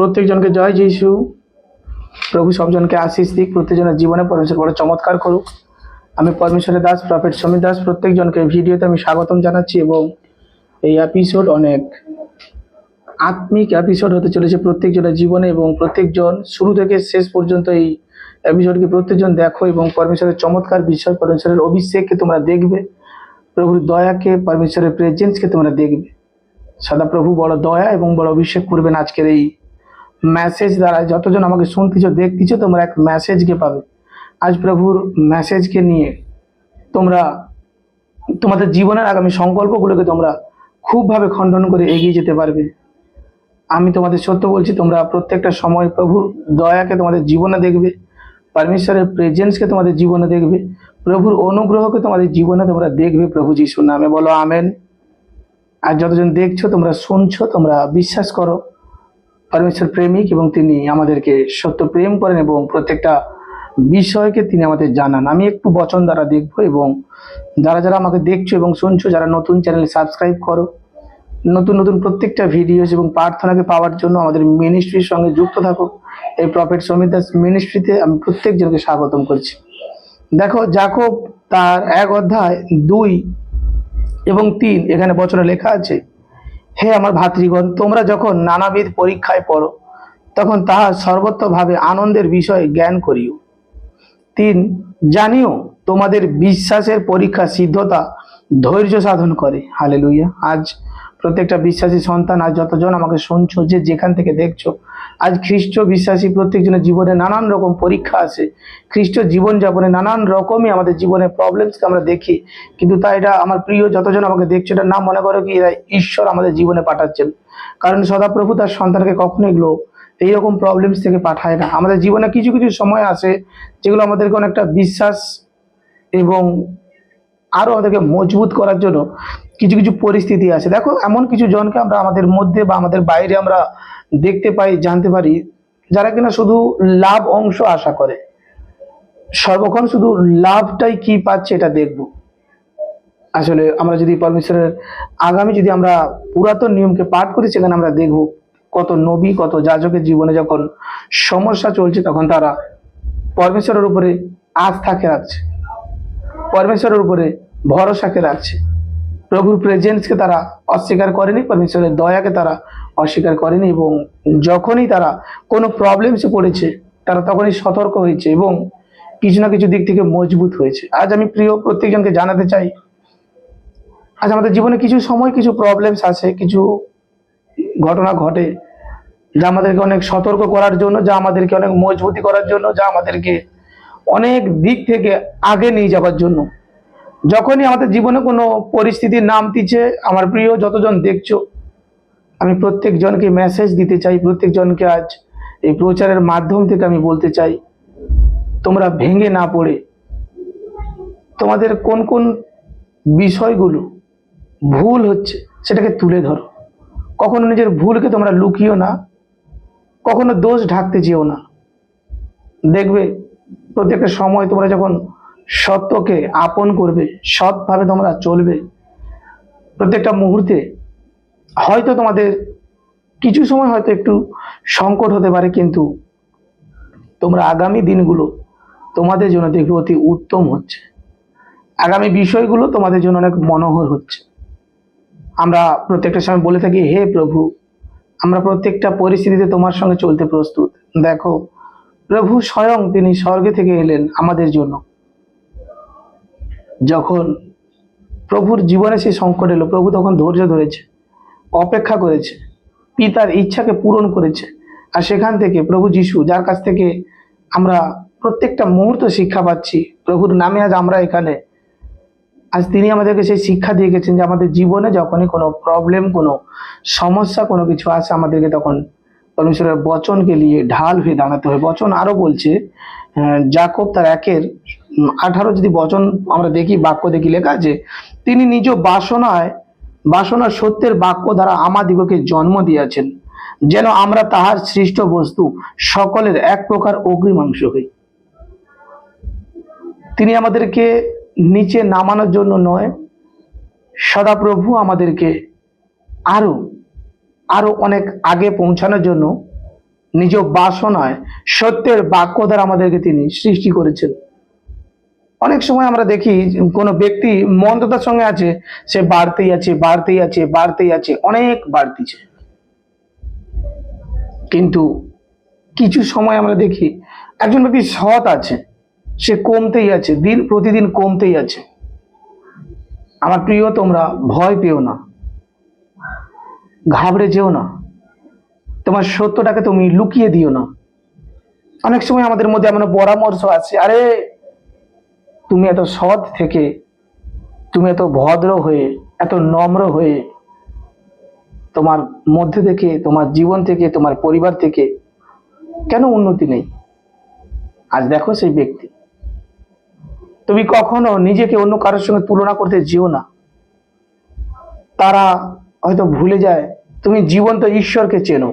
প্রত্যেকজনকে জয় যিশু। প্রভু সবজনকে আশীষ দিক, প্রত্যেকজনের জীবনে পরমেশ্বর বড় চমৎকার করুক। আমি পরমেশ্বরের দাস প্রফেট সমীর দাস প্রত্যেকজনকে ভিডিওতে আমি স্বাগতম জানাচ্ছি এবং এই এপিসোড অনেক আত্মিক এপিসোড হতে চলেছে প্রত্যেকজনের জীবনে এবং প্রত্যেকজন শুরু থেকে শেষ পর্যন্ত এই এপিসোডকে প্রত্যেকজন দেখো এবং পরমেশ্বরের চমৎকার বিষয়, পরমেশ্বরের অভিষেককে তোমরা দেখবে, প্রভুর দয়াকে, পরমেশ্বরের প্রেজেন্সকে তোমরা দেখবে। সদা প্রভু বড় দয়া এবং বড় অভিষেক করবেন আজকের এই মেসেজ দ্বারা। যতজন আমাকে শুনতেছ দেখতেছ তোমরা এক মেসেজকে পাবে। আজ প্রভুর মেসেজকে নিয়ে তোমরা তোমাদের জীবনের আগামী সংকল্পগুলোকে তোমরা খুবভাবে খণ্ডন করে এগিয়ে যেতে পারবে। আমি তোমাদের সত্য বলছি, তোমরা প্রত্যেকটা সময় প্রভুর দয়াকে তোমাদের জীবনে দেখবে, পরমেশ্বরের প্রেজেন্সকে তোমাদের জীবনে দেখবে, প্রভুর অনুগ্রহকে তোমাদের জীবনে তোমরা দেখবে। প্রভু যিশুর নামে বলো আমেন। আর যতজন দেখছো, তোমরা শুনছো, তোমরা বিশ্বাস করো পরমেশ্বর প্রেমিক এবং তিনি আমাদেরকে সত্য প্রেম করেন এবং প্রত্যেকটা বিষয়কে তিনি আমাদের জানান। আমি একটু বচন দ্বারা দেখবো এবং যারা যারা আমাকে দেখছো এবং শুনছো, যারা নতুন চ্যানেল সাবস্ক্রাইব করো, নতুন নতুন প্রত্যেকটা ভিডিওস এবং প্রার্থনাকে পাওয়ার জন্য আমাদের মিনিস্ট্রির সঙ্গে যুক্ত থাকো। এই প্রফেট সমীর দাস মিনিস্ট্রিতে আমি প্রত্যেকজনকে স্বাগতম করছি। দেখো, যাকব তার 1:2 এবং 3 এখানে বচনে লেখা আছে, হে আমার ভাতৃগণ, তোমরা যখন নানাবিধ পরীক্ষায় পড়ো তখন তাহা সর্বত্রভাবে আনন্দের বিষয়ে জ্ঞান করিও। 3, জানিও তোমাদের বিশ্বাসের পরীক্ষা সিদ্ধতা ধৈর্য সাধন করে। হালেলুয়া। আজ প্রত্যেকটা বিশ্বাসী সন্তান, আজ যতজন আমাকে শুনছো, যে যেখান থেকে দেখছো, আজ খ্রিস্ট বিশ্বাসী প্রত্যেকজনের জীবনে নানান রকম পরীক্ষা আছে। খ্রিস্ট জীবনযাপনে নানান রকমই আমাদের জীবনে প্রবলেমসকে আমরা দেখি, কিন্তু তাই এটা আমার প্রিয় যতজন আমাকে দেখছো, এটা না মনে করো কি এরা ঈশ্বর আমাদের জীবনে পাঠাচ্ছেন। কারণ সদাপ্রভু তার সন্তানকে কখনো এগুলো এইরকম প্রবলেমস থেকে পাঠায় না। আমাদের জীবনে কিছু কিছু সময় আসে যেগুলো আমাদেরকে অনেকটা বিশ্বাস এবং আরো আমাদেরকে মজবুত করার জন্য কিছু কিছু পরিস্থিতি আছে। দেখো, এমন কিছু জনকে আমরা আমাদের মধ্যে বা আমাদের বাইরে আমরা দেখতে পাই, জানতে পারি, যারা কিনা শুধু লাভ অংশ আশা করে, সর্বক্ষণ শুধু লাভটাই কি পাচ্ছে এটা দেখবো। আসলে আমরা যদি পরমেশ্বরের আগামী যদি আমরা পুরাতন নিয়মকে পাঠ করি, সেখানে আমরা দেখবো কত নবী, কত যাজকের জীবনে যখন সমস্যা চলছে তখন তারা পরমেশ্বরের উপরে আস্থাকে রাখছে, পরমেশ্বরের উপরে ভরসাকে রাখছে, প্রভুর প্রেজেন্সকে তারা অস্বীকার করেনি, পরমেশ্বরের দয়াকে তারা অস্বীকার করেনি এবং যখনই তারা কোনো প্রবলেমসে পড়েছে তারা তখনই সতর্ক হয়েছে এবং কিছু না কিছু দিক থেকে মজবুত হয়েছে। আজ আমি প্রিয় প্রত্যেকজনকে জানাতে চাই, আজ আমাদের জীবনে কিছু সময় কিছু প্রবলেমস আছে, কিছু ঘটনা ঘটে যা আমাদেরকে অনেক সতর্ক করার জন্য, যা আমাদেরকে অনেক মজবুতি করার জন্য, যা আমাদেরকে অনেক দিক থেকে আগে নিয়ে যাওয়ার জন্য। যখনই আমাদের জীবনে কোনো পরিস্থিতির নামতিছে, আমার প্রিয় যতজন দেখছো, আমি প্রত্যেকজনকে মেসেজ দিতে চাই, প্রত্যেকজনকে আজ এই প্রচারের মাধ্যম থেকে আমি বলতে চাই, তোমরা ভেঙে না পড়ে তোমাদের কোন কোন বিষয়গুলো ভুল হচ্ছে সেটাকে তুলে ধরো। কখনো নিজের ভুলকে তোমরা লুকিও না, কখনো দোষ ঢাকতে যেও না। দেখবে প্রত্যেকটা সময় তোমরা যখন সত্যকে আপন করবে, সৎভাবে তোমরা চলবে, প্রত্যেকটা মুহূর্তে হয়তো তোমাদের কিছু সময় হয়তো একটু সংকট হতে পারে, কিন্তু তোমরা আগামী দিনগুলো তোমাদের জন্য দেখবে অতি উত্তম হচ্ছে, আগামী বিষয়গুলো তোমাদের জন্য অনেক মনোহর হচ্ছে। আমরা প্রত্যেকটা সময় বলে থাকি, হে প্রভু, আমরা প্রত্যেকটা পরিস্থিতিতে তোমার সঙ্গে চলতে প্রস্তুত। দেখো, প্রভু স্বয়ং তিনি স্বর্গে থেকে এলেন আমাদের জন্য। যখন প্রভুর জীবনে সেই সংকট এলো, প্রভু তখন ধৈর্য ধরেছে, অপেক্ষা করেছে, পিতার ইচ্ছাকে পূরণ করেছে। আর সেখান থেকে প্রভু যিশু, যার কাছ থেকে আমরা প্রত্যেকটা মুহূর্ত শিক্ষা পাচ্ছি, প্রভুর নামে আজ আমরা এখানে, আজ তিনি আমাদেরকে সেই শিক্ষা দিয়ে গেছেন যে আমাদের জীবনে যখনই কোনো প্রবলেম, কোনো সমস্যা, কোনো কিছু আসে, আমাদেরকে তখন পরমেশ্বরের বচনকে নিয়ে ঢাল হয়ে দাঁড়াতে হয়। বচন আরো বলছে, যাকব তার 1:18 যদি বচন আমরা দেখি, বাক্য দেখি, লেখা আছে, তিনি নিজ বাসনা সত্যের বাক্য দ্বারা আমাদিগকে জন্ম দিয়েছেন, যেন আমরা তাহার সৃষ্ট বস্তু সকলের এক প্রকার অগ্রিমাংশ হই। তিনি আমাদেরকে নিচে নামানোর জন্য নয়, সদাপ্রভু আমাদেরকে আরো আরো অনেক আগে পৌঁছানোর জন্য নিজ বাসনায় সত্যের বাক্য দ্বারা আমাদেরকে তিনি সৃষ্টি করেছেন। অনেক সময় আমরা দেখি কোনো ব্যক্তি মন্দতার সঙ্গে আছে, সে বাড়তেই আছে, বাড়তেই আছে, বাড়তেই আছে, অনেক বাড়তিছে। কিন্তু কিছু সময় আমরা দেখি একজন ব্যক্তি সৎ আছে, সে কমতেই আছে, দিন প্রতিদিন কমতেই আছে। আমার প্রিয়, তোমরা ভয় পেও না, ঘাবড়ে যেও না, তোমার সত্যটাকে তুমি লুকিয়ে দিও না। অনেক সময় আমাদের মধ্যে এমন পরামর্শ আছে, আরে তুমি এত সৎ থেকে, তুমি এত ভদ্র হয়ে, এত নম্র হয়ে, তোমার মধ্যে থেকে, তোমার জীবন থেকে, তোমার পরিবার থেকে কেন উন্নতি নেই? আজ দেখো সেই ব্যক্তি। তুমি কখনো নিজেকে অন্য কারোর সঙ্গে তুলনা করতে যেও না। তারা হয়তো ভুলে যায় তুমি জীবন্ত ঈশ্বরকে চেনো,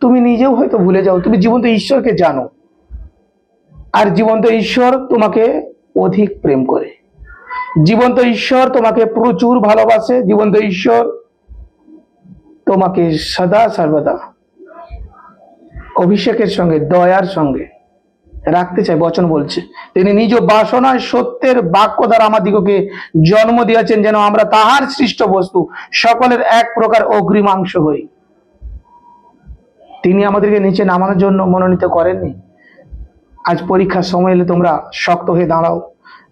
তুমি নিজেও হয়তো ভুলে যাও তুমি জীবন্ত ঈশ্বরকে জানো। আর জীবন্ত ঈশ্বর তোমাকে অধিক প্রেম করে, জীবন্ত ঈশ্বর তোমাকে প্রচুর ভালোবাসে, জীবন্ত ঈশ্বর তোমাকে সদা সর্বদা অভিষেকের সঙ্গে, দয়ার সঙ্গে রাখতে চায়। বচন বলছে, তিনি নিজ বাসনায় সত্যের বাক্য দ্বারা আমাদিগকে জন্ম দিয়েছেন, যেন আমরা তাহার সৃষ্ট বস্তু সকলের এক প্রকার অগ্রিমাংশ হই। তিনি আমাদেরকে নিচে নামানোর জন্য মনোনীত করেননি। আজ পরীক্ষার সময় এলে তোমরা শক্ত হয়ে দাঁড়াও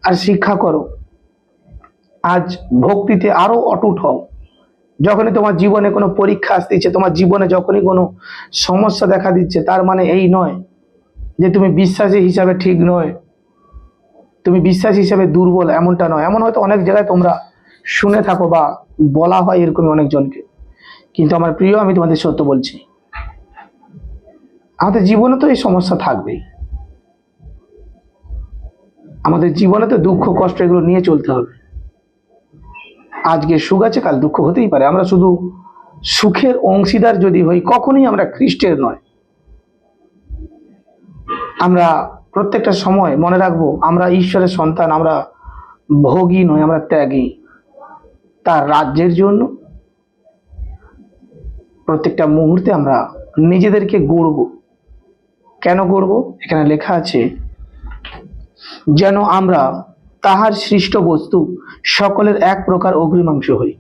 আর শিক্ষা করো। আজ ভক্তিতে আরো অটুট হও। যখনই তোমার জীবনে কোনো পরীক্ষা আসতেছে, তোমার জীবনে যখনই কোনো সমস্যা দেখা দিচ্ছে, তার মানে এই নয় যে তুমি বিশ্বাসী হিসাবে ঠিক নয়, তুমি বিশ্বাসী হিসাবে দুর্বল, এমনটা নয়। এমন হয়তো অনেক জায়গায় তোমরা শুনে থাকো বা বলা হয় এরকমই অনেকজনকে। কিন্তু আমার প্রিয়, আমি তোমাদের সত্য বলছি, আমাদের জীবনে তো এই সমস্যা থাকবেই। আমাদের জীবনে তো দুঃখ কষ্ট এগুলো নিয়ে চলতে হবে। আজকে সুখ আছে, কাল দুঃখ হতেই পারে। আমরা শুধু সুখের অংশীদার যদি হই, কখনোই আমরা খ্রিস্টের নয়। আমরা প্রত্যেকটা সময় মনে রাখবো, আমরা ঈশ্বরের সন্তান, আমরা ভোগী নই, আমরা ত্যাগী। তার রাজ্যের জন্য প্রত্যেকটা মুহূর্তে আমরা নিজেদেরকে গড়ব। কেন গড়ব? এখানে লেখা আছে, যেন আমরা তাহার সৃষ্ট বস্তু সকলের এক প্রকার অগ্রিমাংশ হই।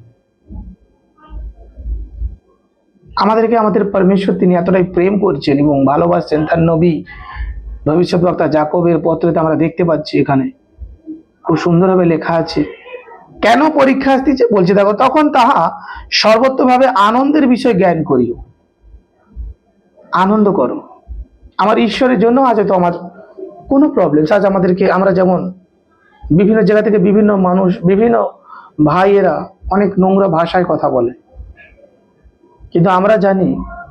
আমাদেরকে আমাদের পরমেশ্বর তিনি এতটাই প্রেম করছেন এবং ভালোবাসছেন। তার নবী ভবিষ্যৎবক্তা যাকবের পত্রতে আমরা দেখতে পাচ্ছি, এখানে খুব সুন্দরভাবে লেখা আছে কেন পরীক্ষা আসতেছে। বলছে, দেখো, তখন তাহা সর্বত্রভাবে আনন্দের বিষয় জ্ঞান করিও। আনন্দ করো। আমার ঈশ্বরের জন্য আজ হয়তো আমার কোনো প্রবলেম, আজ আমাদেরকে, আমরা যেমন বিভিন্ন জায়গা থেকে বিভিন্ন মানুষ, বিভিন্ন ভাইয়েরা অনেক নোংরা ভাষায় কথা বলে, কিন্তু আমরা জানি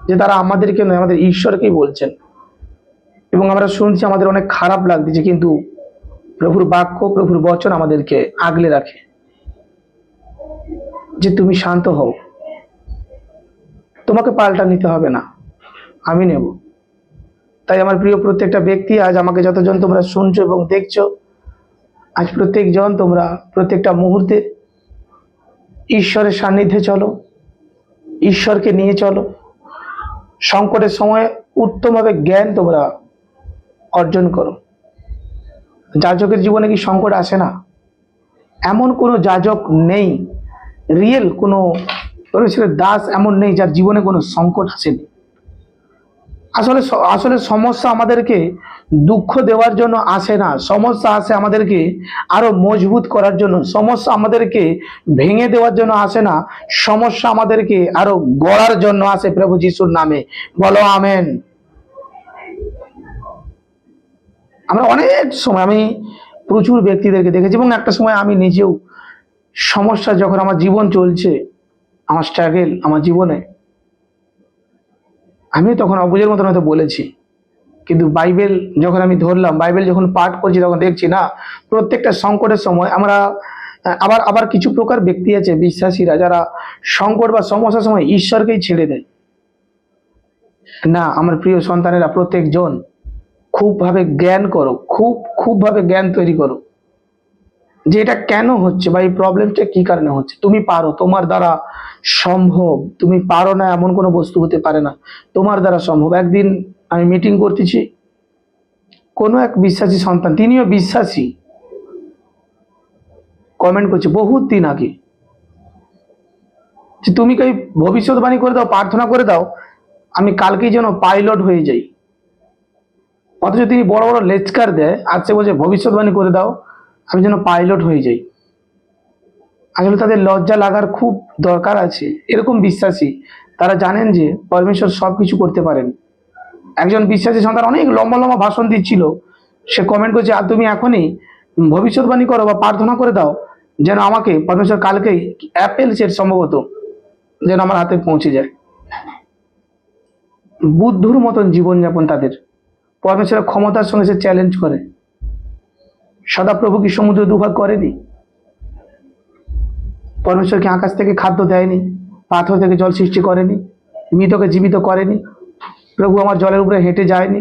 যে তারা আমাদেরকে নয়, আমাদের ঈশ্বরকেই বলছেন। এবং আমরা শুনছি, আমাদের অনেক খারাপ লাগছে, কিন্তু প্রভুর বাক্য, প্রভুর বচন আমাদেরকে আগলে রাখে যে তুমি শান্ত হও, তোমাকে পাল্টা নিতে হবে না, আমি নেব। তাই আমার প্রিয় প্রত্যেকটা ব্যক্তি, আজ আমাকে যতজন তোমরা শুনছো এবং দেখছো, আজ প্রত্যেকজন তোমরা প্রত্যেকটা মুহূর্তে ঈশ্বরের সান্নিধ্যে চলো, ঈশ্বরকে নিয়ে চলো। সংকটের সময় উত্তমভাবে জ্ঞান তোমরা অর্জন করো। যাজকের জীবনে কি সংকট আসে না? এমন কোনো যাজক নেই, রিয়েল কোনো পরমেশ্বরের দাস এমন নেই যার জীবনে কোনো সংকট আসেনি। আসলে আসলে সমস্যা আমাদেরকে দুঃখ দেওয়ার জন্য আসে না, সমস্যা আসে আমাদেরকে আরো মজবুত করার জন্য। সমস্যা আমাদেরকে ভেঙে দেওয়ার জন্য আসে না, সমস্যা আমাদেরকে আরো গড়ার জন্য আসে। প্রভু যিশুর নামে বলো আমেন। আমরা অনেক সময়, আমি প্রচুর ব্যক্তিদেরকে দেখেছি এবং একটা সময় আমি নিজেও সমস্যা, যখন আমার জীবন চলছে, আমার স্ট্রাগল আমার জীবনে, আমি তখন অবুঝের মতন হয়তো বলেছি। কিন্তু বাইবেল যখন আমি ধরলাম, বাইবেল যখন পাঠ করছি, তখন দেখছি না, প্রত্যেকটা সংকটের সময় আমরা আবার আবার কিছু প্রকার ব্যক্তি আছে, বিশ্বাসীরা, যারা সংকট বা সমস্যার সময় ঈশ্বরকেই ছেড়ে দেয়। না, আমার প্রিয় সন্তানেরা, প্রত্যেকজন খুবভাবে জ্ঞান করো, খুবভাবে জ্ঞান তৈরি করো। যে এটা কেন হচ্ছে বা এই প্রবলেমটা কি কারণে হচ্ছে। তুমি পারো, তোমার দ্বারা সম্ভব। তুমি পারো না এমন কোনো বস্তু হতে পারে না, তোমার দ্বারা সম্ভব। একদিন আমি মিটিং করতেছি, কোনো এক বিশ্বাসী সন্তান, তিনিও বিশ্বাসী, কমেন্ট করছে বহুত দিন আগে যে তুমি কি ভবিষ্যৎবাণী করে দাও, প্রার্থনা করে দাও আমি কালকেই যেন পাইলট হয়ে যাই। অথচ তিনি বড় বড় লেকচার দেয়, আর সে বলছে ভবিষ্যৎবাণী করে দাও আমি যেন পাইলট হয়ে যাই। আসলে তাদের লজ্জা লাগার খুব দরকার আছে। এরকম বিশ্বাসী, তারা জানেন যে পরমেশ্বর সব কিছু করতে পারেন। একজন বিশ্বাসী সন্তান অনেক লম্বা লম্বা ভাষণ দিচ্ছিল, সে কমেন্ট করছে আর তুমি এখনই ভবিষ্যৎবাণী করো বা প্রার্থনা করে দাও যেন আমাকে পরমেশ্বর কালকেই অ্যাপেল সেট সম্ভবত যেন আমার হাতে পৌঁছে যায়। বুদ্ধুর মতন জীবনযাপন তাদের। পরমেশ্বরের ক্ষমতার সঙ্গে সে চ্যালেঞ্জ করে। সদাপ্রভু কি সমুদ্র দুভাগ করেনি? পরমেশ্বর কি আকাশ থেকে খাদ্য দেয়নি? পাথর থেকে জল সৃষ্টি করেনি? মৃতকে জীবিত করেনি? প্রভু আমার জলের উপরে হেঁটে যায়নি?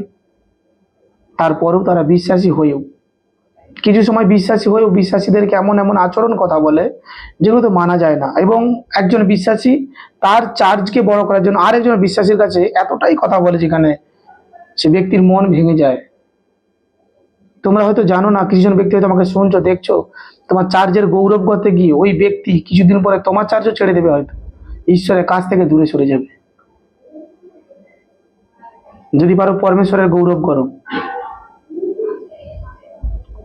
তারপরেও তারা বিশ্বাসী হয়েও, কিছু সময় বিশ্বাসী হয়েও বিশ্বাসীদেরকে এমন এমন আচরণ কথা বলে যেগুলো তো মানা যায় না। এবং একজন বিশ্বাসী তার চার্জকে বড় করার জন্য আরেকজন বিশ্বাসীর কাছে এতটাই কথা বলে যেখানে সে ব্যক্তির মন ভেঙে যায়। তোমরা হয়তো জানো না, কিছুজন ব্যক্তি হয়তো আমাকে শুনছো, দেখছো, তোমার চার্জের গৌরব করতে গিয়ে ওই ব্যক্তি কিছুদিন পরে তোমার চার্জও ছেড়ে দেবে, হয়তো ঈশ্বরের কাছ থেকে দূরে সরে যাবে। যদি পারো পরমেশ্বরের গৌরব করো।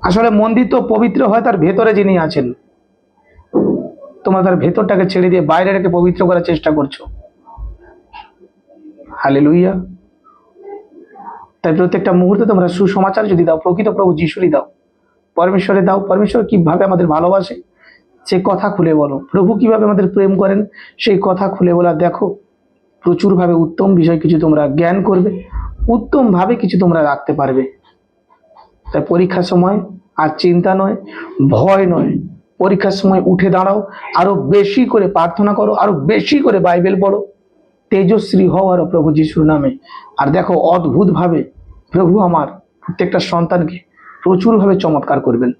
আসলে মন্দির তো পবিত্র হয় তার ভেতরে যিনি আছেন। তোমরা তার ভেতরটাকে ছেড়ে দিয়ে বাইরেটাকে পবিত্র করার চেষ্টা করছো। হালেলুইয়া। তাই প্রত্যেকটা মুহূর্তে তোমরা সুসমাচার যদি দাও, প্রকৃত প্রভু যিশুরই দাও, পরমেশ্বরে দাও। পরমেশ্বর কিভাবে আমাদের ভালোবাসে সে কথা খুলে বলো। প্রভু কিভাবে আমাদের প্রেম করেন সেই কথা খুলে বলা। দেখো প্রচুরভাবে উত্তম বিষয় কিছু তোমরা জ্ঞান করবে, উত্তমভাবে কিছু তোমরা রাখতে পারবে। তাই পরীক্ষার সময় আর চিন্তা নয়, ভয় নয়, পরীক্ষার সময় উঠে দাঁড়াও, আরো বেশি করে প্রার্থনা করো, আরো বেশি করে বাইবেল পড়ো, তেজস্বী হও আরো প্রভু যিশুর নামে। আর দেখো অদ্ভুতভাবে প্রভু আমার প্রত্যেকটা সন্তানকে প্রচুরভাবে চমৎকার করবেন।